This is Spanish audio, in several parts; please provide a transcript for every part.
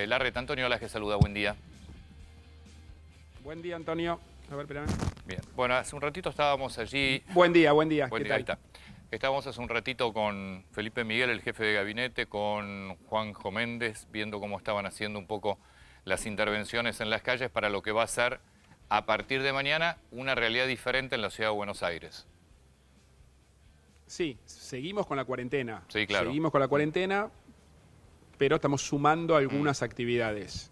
Larreta, Antonio Laje saluda, buen día. Buen día, Antonio. A ver, espérame. Bien, bueno, hace un ratito estábamos allí... Buen día, buen día. Buen ¿Qué día, ahí tal? está. Estábamos hace un ratito con Felipe Miguel, el jefe de gabinete, con Juanjo Méndez, viendo cómo estaban haciendo un poco las intervenciones en las calles para lo que va a ser, a partir de mañana, una realidad diferente en la ciudad de Buenos Aires. Sí, seguimos con la cuarentena. Sí, claro. Seguimos con la cuarentena, pero estamos sumando algunas actividades.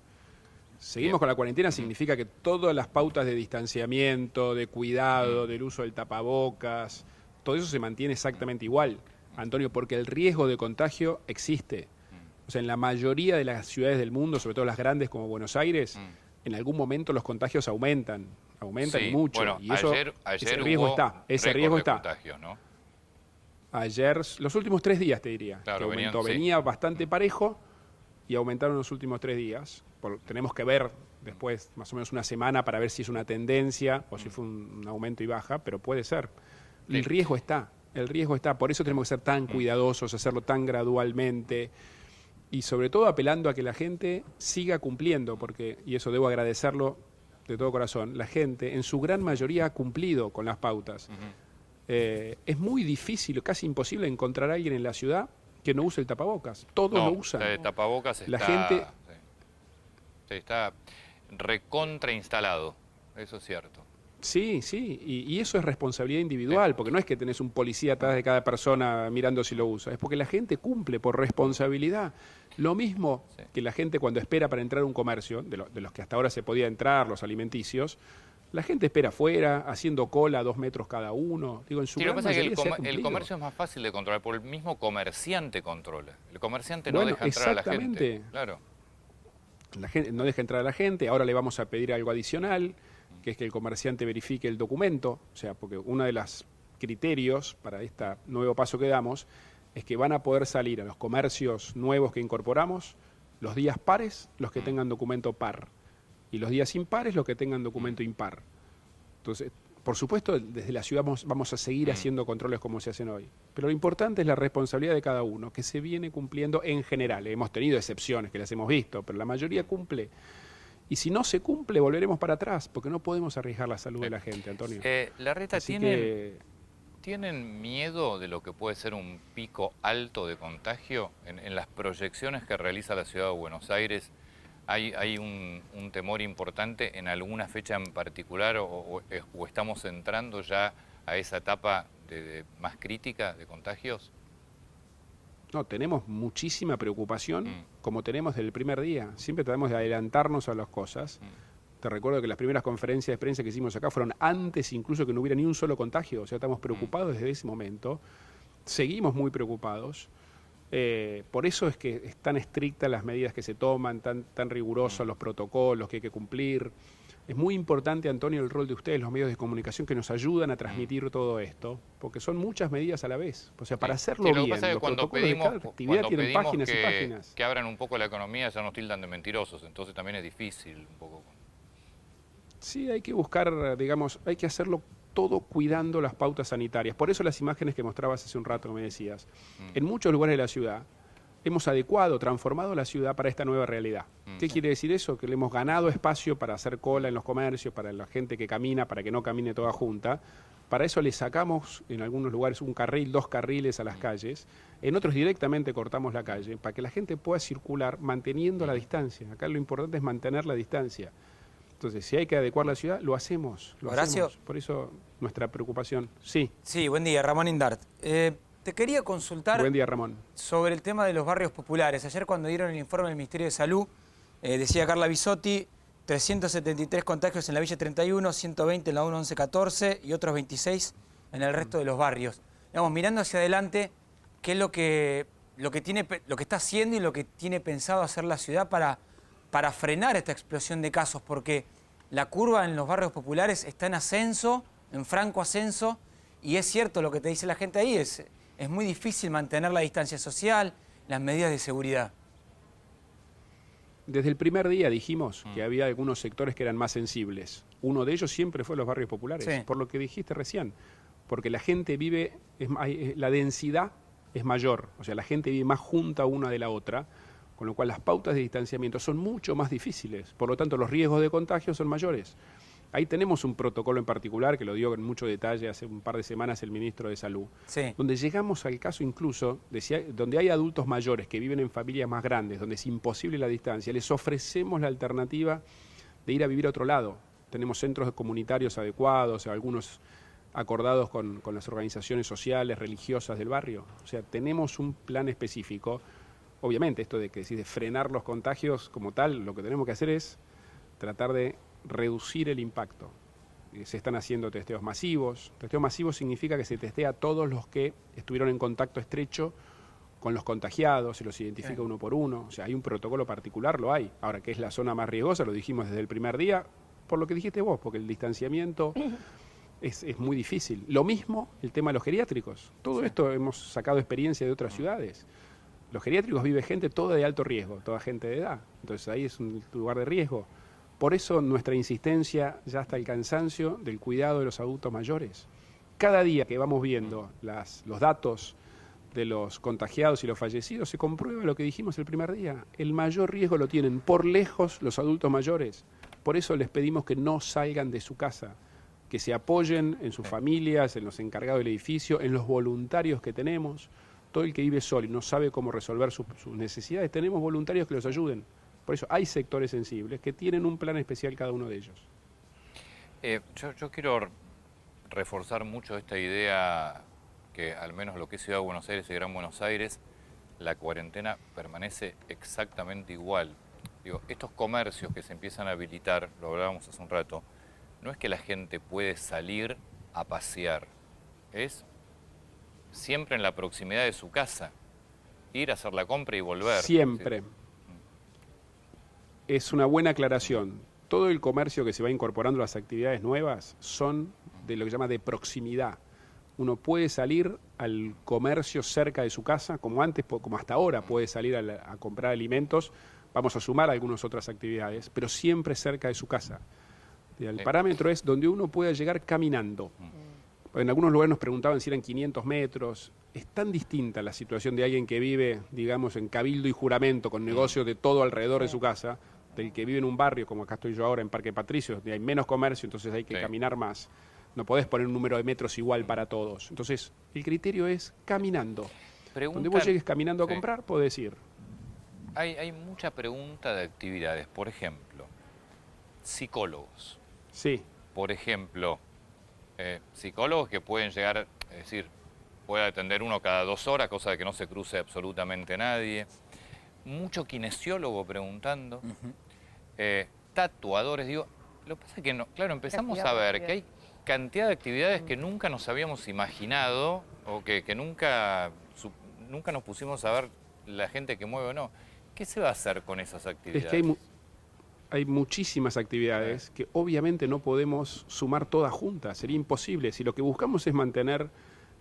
Seguimos Bien. con la cuarentena significa que todas las pautas de distanciamiento, de cuidado, del uso del tapabocas, todo eso se mantiene exactamente igual, Antonio, porque el riesgo de contagio existe. O sea, en la mayoría de las ciudades del mundo, sobre todo las grandes como Buenos Aires, en algún momento los contagios aumentan Sí, y mucho. bueno, Y eso, ayer ese riesgo hubo está, ese récord riesgo de está. contagios, ¿no? Ayer, los últimos 3 días te diría, Claro, que aumentó. sí. Venía bastante parejo y aumentaron los últimos 3 días. Tenemos que ver después más o menos una semana para ver si es una tendencia o si fue un aumento y baja, pero puede ser. Sí. El riesgo está, por eso tenemos que ser tan cuidadosos, hacerlo tan gradualmente y sobre todo apelando a que la gente siga cumpliendo, porque, y eso debo agradecerlo de todo corazón, la gente en su gran mayoría ha cumplido con las pautas. Es muy difícil, casi imposible encontrar a alguien en la ciudad que no use el tapabocas. Todos No, lo usan. el tapabocas La está, gente... sí, está recontra instalado, eso es cierto. Sí, y eso es responsabilidad individual, porque no es que tenés un policía atrás de cada persona mirando si lo usa, es porque la gente cumple por responsabilidad. Lo mismo que la gente cuando espera para entrar a un comercio, de los que hasta ahora se podía entrar, los alimenticios, la gente espera afuera, haciendo cola 2 metros cada uno. Digo, en su Sí, lo gran que pasa es que mayoría se ha cumplido. el comercio es más fácil de controlar, porque el mismo comerciante controla. El comerciante no Bueno, deja entrar a la gente. exactamente. Claro. La gente no deja entrar a la gente, ahora le vamos a pedir algo adicional, que es que el comerciante verifique el documento, o sea, porque uno de los criterios para este nuevo paso que damos es que van a poder salir a los comercios nuevos que incorporamos los días pares los que tengan documento par y los días impares los que tengan documento impar. Entonces, por supuesto, desde la ciudad vamos a seguir haciendo controles como se hacen hoy. Pero lo importante es la responsabilidad de cada uno, que se viene cumpliendo en general. Hemos tenido excepciones que las hemos visto, pero la mayoría cumple. Y si no se cumple, volveremos para atrás, porque no podemos arriesgar la salud de la gente, Antonio. Larreta, Así ¿tienen miedo de lo que puede ser un pico alto de contagio? En las proyecciones que realiza la ciudad de Buenos Aires, ¿hay un temor importante en alguna fecha en particular o estamos entrando ya a esa etapa más crítica de contagios? No, tenemos muchísima preocupación, como tenemos desde el primer día. Siempre tratamos de adelantarnos a las cosas. Te recuerdo que las primeras conferencias de prensa que hicimos acá fueron antes incluso que no hubiera ni un solo contagio. O sea, estamos preocupados desde ese momento. Seguimos muy preocupados. Por eso es que es tan estrictas las medidas que se toman, tan rigurosos los protocolos que hay que cumplir. Es muy importante, Antonio, el rol de ustedes, los medios de comunicación, que nos ayudan a transmitir todo esto, porque son muchas medidas a la vez. O sea, para hacerlo Sí, lo que bien, pasa es que los cuando protocolos de cada actividad tienen páginas y páginas. que abran un poco la economía ya nos tildan de mentirosos, entonces también es difícil un poco. Sí, hay que buscar, digamos, hay que hacerlo todo cuidando las pautas sanitarias. Por eso las imágenes que mostrabas hace un rato, que me decías. En muchos lugares de la ciudad hemos adecuado, transformado la ciudad para esta nueva realidad. ¿Qué quiere decir eso? Que le hemos ganado espacio para hacer cola en los comercios, para la gente que camina, para que no camine toda junta. Para eso le sacamos en algunos lugares un carril, 2 carriles a las calles. En otros directamente cortamos la calle para que la gente pueda circular manteniendo la distancia. Acá lo importante es mantener la distancia. Entonces, si hay que adecuar la ciudad, lo hacemos. Horacio. Por eso nuestra preocupación. Sí. Sí, buen día, Ramón Indart. Te quería consultar Buen día, Ramón. sobre el tema de los barrios populares. Ayer cuando dieron el informe del Ministerio de Salud, decía Carla Bisotti, 373 contagios en la Villa 31, 120 en la 1114 y otros 26 en el resto de los barrios. Digamos, mirando hacia adelante, ¿qué es lo que está haciendo y lo que tiene pensado hacer la ciudad para frenar esta explosión de casos? Porque la curva en los barrios populares está en ascenso, en franco ascenso, y es cierto lo que te dice la gente ahí, es muy difícil mantener la distancia social, las medidas de seguridad. Desde el primer día dijimos que había algunos sectores que eran más sensibles. Uno de ellos siempre fue los barrios populares, Sí. por lo que dijiste recién. Porque la gente vive, la densidad es mayor, o sea, la gente vive más junta una de la otra, con lo cual las pautas de distanciamiento son mucho más difíciles, por lo tanto los riesgos de contagio son mayores. Ahí tenemos un protocolo en particular, que lo dio en mucho detalle hace un par de semanas el ministro de Salud, Sí. donde llegamos al caso incluso, donde hay adultos mayores que viven en familias más grandes, donde es imposible la distancia, les ofrecemos la alternativa de ir a vivir a otro lado. Tenemos centros comunitarios adecuados, algunos acordados con las organizaciones sociales, religiosas del barrio. O sea, tenemos un plan específico. Obviamente, esto de frenar los contagios como tal, lo que tenemos que hacer es tratar de reducir el impacto. Se están haciendo testeos masivos. Testeo masivo significa que se testea a todos los que estuvieron en contacto estrecho con los contagiados, se los identifica uno por uno. O sea, hay un protocolo particular, lo hay. Ahora, que es la zona más riesgosa, lo dijimos desde el primer día, por lo que dijiste vos, porque el distanciamiento es muy difícil. Lo mismo el tema de los geriátricos. Todo esto hemos sacado experiencia de otras ciudades. Los geriátricos vive gente toda de alto riesgo, toda gente de edad. Entonces ahí es un lugar de riesgo. Por eso nuestra insistencia ya hasta el cansancio del cuidado de los adultos mayores. Cada día que vamos viendo los datos de los contagiados y los fallecidos, se comprueba lo que dijimos el primer día. El mayor riesgo lo tienen por lejos los adultos mayores. Por eso les pedimos que no salgan de su casa, que se apoyen en sus familias, en los encargados del edificio, en los voluntarios que tenemos. Todo el que vive solo y no sabe cómo resolver sus necesidades, tenemos voluntarios que los ayuden. Por eso hay sectores sensibles que tienen un plan especial cada uno de ellos. Yo quiero reforzar mucho esta idea que al menos lo que es Ciudad de Buenos Aires y Gran Buenos Aires, la cuarentena permanece exactamente igual. Digo, estos comercios que se empiezan a habilitar, lo hablábamos hace un rato, no es que la gente puede salir a pasear, es siempre en la proximidad de su casa, ir a hacer la compra y volver. Siempre. Es una buena aclaración. Todo el comercio que se va incorporando a las actividades nuevas son de lo que se llama de proximidad. Uno puede salir al comercio cerca de su casa, como antes, como hasta ahora puede salir a comprar alimentos. Vamos a sumar algunas otras actividades, pero siempre cerca de su casa. El parámetro es donde uno pueda llegar caminando. En algunos lugares nos preguntaban si eran 500 metros. Es tan distinta la situación de alguien que vive, digamos, en Cabildo y Juramento, con negocios de todo alrededor de su casa, del que vive en un barrio, como acá estoy yo ahora, en Parque Patricios, donde hay menos comercio, entonces hay que caminar más. No podés poner un número de metros igual para todos. Entonces, el criterio es caminando. Donde vos llegues caminando a comprar, podés ir. Hay mucha pregunta de actividades. Por ejemplo, psicólogos. Sí. Por ejemplo, psicólogos que pueden llegar, es decir, puede atender uno cada 2 horas, cosa de que no se cruce absolutamente nadie. Mucho kinesiólogo preguntando. Tatuadores, digo. Lo que pasa es que, no, claro, empezamos a ver que hay cantidad de actividades que nunca nos habíamos imaginado o que nunca nos pusimos a ver la gente que mueve o no. ¿Qué se va a hacer con esas actividades? Es que hay muchísimas actividades que obviamente no podemos sumar todas juntas, sería imposible. Si lo que buscamos es mantener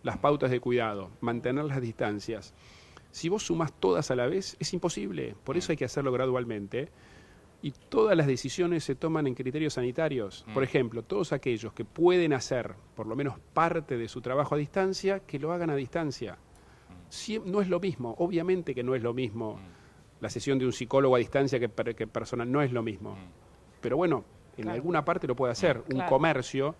las pautas de cuidado, mantener las distancias, si vos sumás todas a la vez, es imposible. Por eso hay que hacerlo gradualmente. Y todas las decisiones se toman en criterios sanitarios. Por ejemplo, todos aquellos que pueden hacer por lo menos parte de su trabajo a distancia, que lo hagan a distancia. No es lo mismo, obviamente que no es lo mismo la sesión de un psicólogo a distancia que personal, no es lo mismo. Pero bueno, en alguna parte lo puede hacer. Un comercio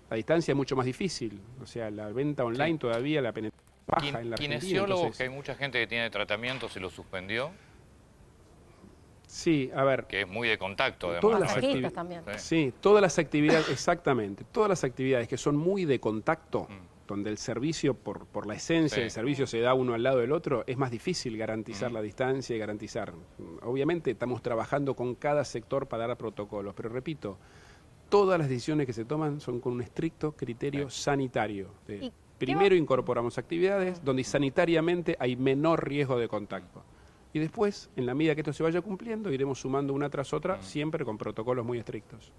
a distancia es mucho más difícil. O sea, la venta online todavía la penetración baja en la Argentina. Kinesiólogos, entonces, que hay mucha gente que tiene tratamiento, se lo suspendió. Sí, a ver. Que es muy de contacto, además. Todas las Masajistas también. Sí, todas las actividades, exactamente. Todas las actividades que son muy de contacto, donde el servicio, por la esencia del servicio, se da uno al lado del otro, es más difícil garantizar la distancia y garantizar. Obviamente estamos trabajando con cada sector para dar protocolos, pero repito, todas las decisiones que se toman son con un estricto criterio sanitario. Primero incorporamos actividades donde sanitariamente hay menor riesgo de contacto. Y después, en la medida que esto se vaya cumpliendo, iremos sumando una tras otra, siempre con protocolos muy estrictos.